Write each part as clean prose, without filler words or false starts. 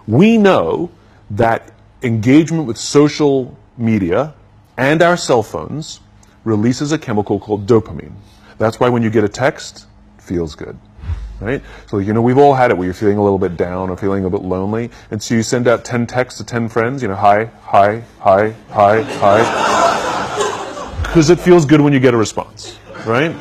We know that engagement with social media and our cell phones releases a chemical called dopamine. That's why when you get a text, it feels good, right? So, we've all had it where you're feeling a little bit down or feeling a bit lonely, and so you send out 10 texts to 10 friends, hi, hi, hi, hi, hi, because it feels good when you get a response, right?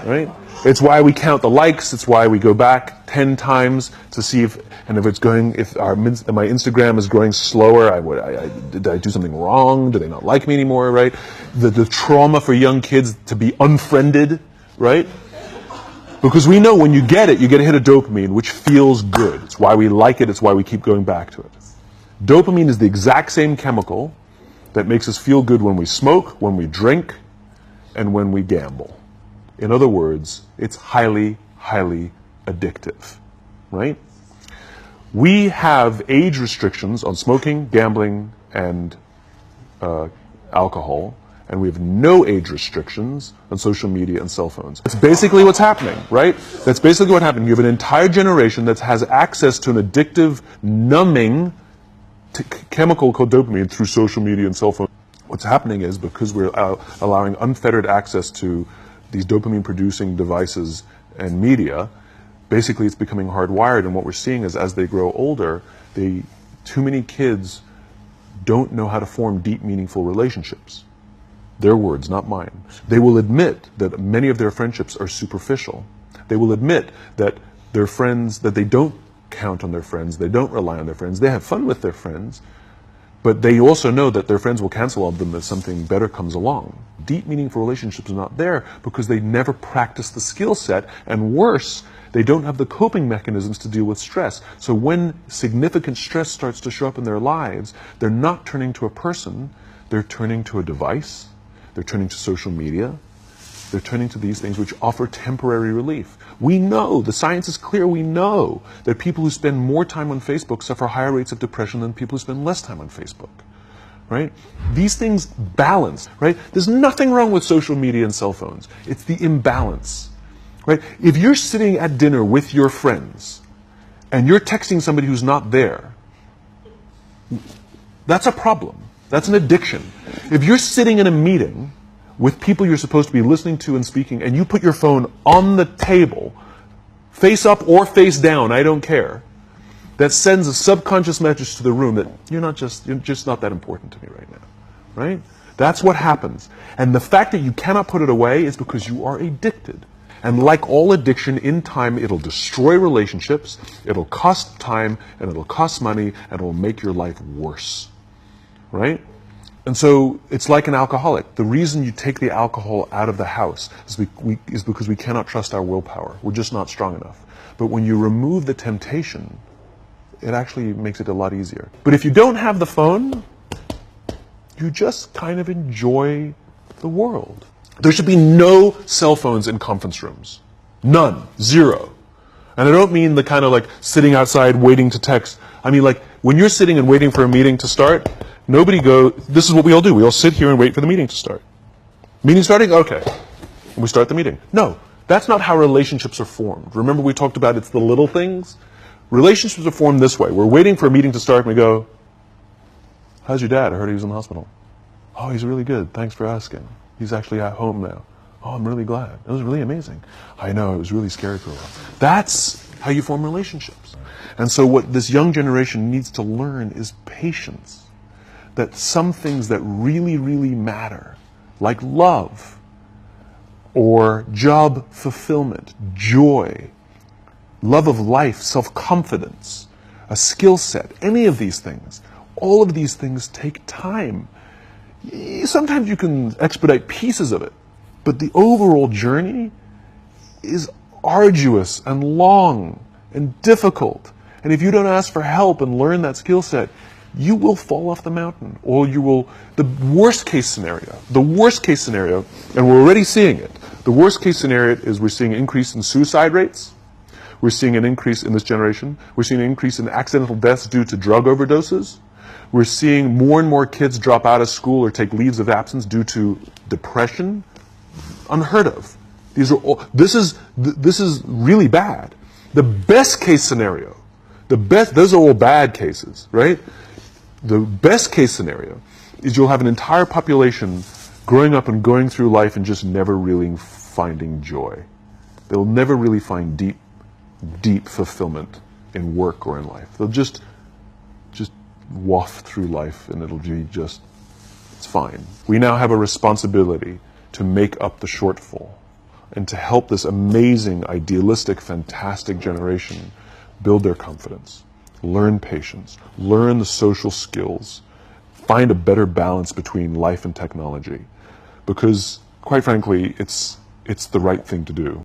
Right? It's why we count the likes. It's why we go back 10 times to see if my Instagram is growing slower. Did I do something wrong? Do they not like me anymore? Right? The trauma for young kids to be unfriended, right? Because we know when you get a hit of dopamine, which feels good. It's why we like it. It's why we keep going back to it. Dopamine is the exact same chemical that makes us feel good when we smoke, when we drink, and when we gamble. In other words, it's highly, highly addictive, right? We have age restrictions on smoking, gambling, and alcohol, and we have no age restrictions on social media and cell phones. That's basically what's happening, right? That's basically what happened. You have an entire generation that has access to an addictive, numbing chemical called dopamine through social media and cell phones. What's happening is because we're allowing unfettered access to these dopamine-producing devices and media, basically it's becoming hardwired, and what we're seeing is as they grow older, too many kids don't know how to form deep, meaningful relationships. Their words, not mine. They will admit that many of their friendships are superficial. They will admit that their friends, that they don't count on their friends, they don't rely on their friends, they have fun with their friends, but they also know that their friends will cancel on them if something better comes along. Deep, meaningful relationships are not there because they never practice the skill set, and worse, they don't have the coping mechanisms to deal with stress. So when significant stress starts to show up in their lives, they're not turning to a person, they're turning to a device, they're turning to social media, they're turning to these things which offer temporary relief. We know, the science is clear, we know that people who spend more time on Facebook suffer higher rates of depression than people who spend less time on Facebook, right? These things balance, right? There's nothing wrong with social media and cell phones. It's the imbalance, right? If you're sitting at dinner with your friends and you're texting somebody who's not there, that's a problem. That's an addiction. If you're sitting in a meeting with people you're supposed to be listening to and speaking, and you put your phone on the table, face up or face down, I don't care, that sends a subconscious message to the room that you're just not that important to me right now, right? That's what happens. And the fact that you cannot put it away is because you are addicted. And like all addiction, in time, it'll destroy relationships, it'll cost time, and it'll cost money, and it'll make your life worse, right? And so it's like an alcoholic. The reason you take the alcohol out of the house is because we cannot trust our willpower. We're just not strong enough. But when you remove the temptation, it actually makes it a lot easier. But if you don't have the phone, you just kind of enjoy the world. There should be no cell phones in conference rooms. None. Zero. And I don't mean the kind of like sitting outside waiting to text. I mean like when you're sitting and waiting for a meeting to start, this is what we all do. We all sit here and wait for the meeting to start. Meeting starting? Okay. And we start the meeting. No, that's not how relationships are formed. Remember we talked about it's the little things? Relationships are formed this way. We're waiting for a meeting to start and we go, how's your dad? I heard he was in the hospital. Oh, he's really good. Thanks for asking. He's actually at home now. Oh, I'm really glad. It was really amazing. I know, it was really scary for a while. That's how you form relationships. And so what this young generation needs to learn is patience. That some things that really, really matter, like love, or job fulfillment, joy, love of life, self-confidence, a skill set, any of these things, all of these things take time. Sometimes you can expedite pieces of it, but the overall journey is arduous and long and difficult. And if you don't ask for help and learn that skill set, you will fall off the mountain, or you will, the worst case scenario, and we're already seeing it, the worst case scenario is we're seeing an increase in suicide rates, we're seeing an increase in this generation, we're seeing an increase in accidental deaths due to drug overdoses, we're seeing more and more kids drop out of school or take leaves of absence due to depression, unheard of. This is really bad. The best case scenario, Those are all bad cases, right? The best case scenario is you'll have an entire population growing up and going through life and just never really finding joy. They'll never really find deep fulfillment in work or in life. They'll just waft through life and it'll be just, it's fine. We now have a responsibility to make up the shortfall and to help this amazing, idealistic, fantastic generation build their confidence, learn patience, learn the social skills, find a better balance between life and technology. Because, quite frankly, it's the right thing to do.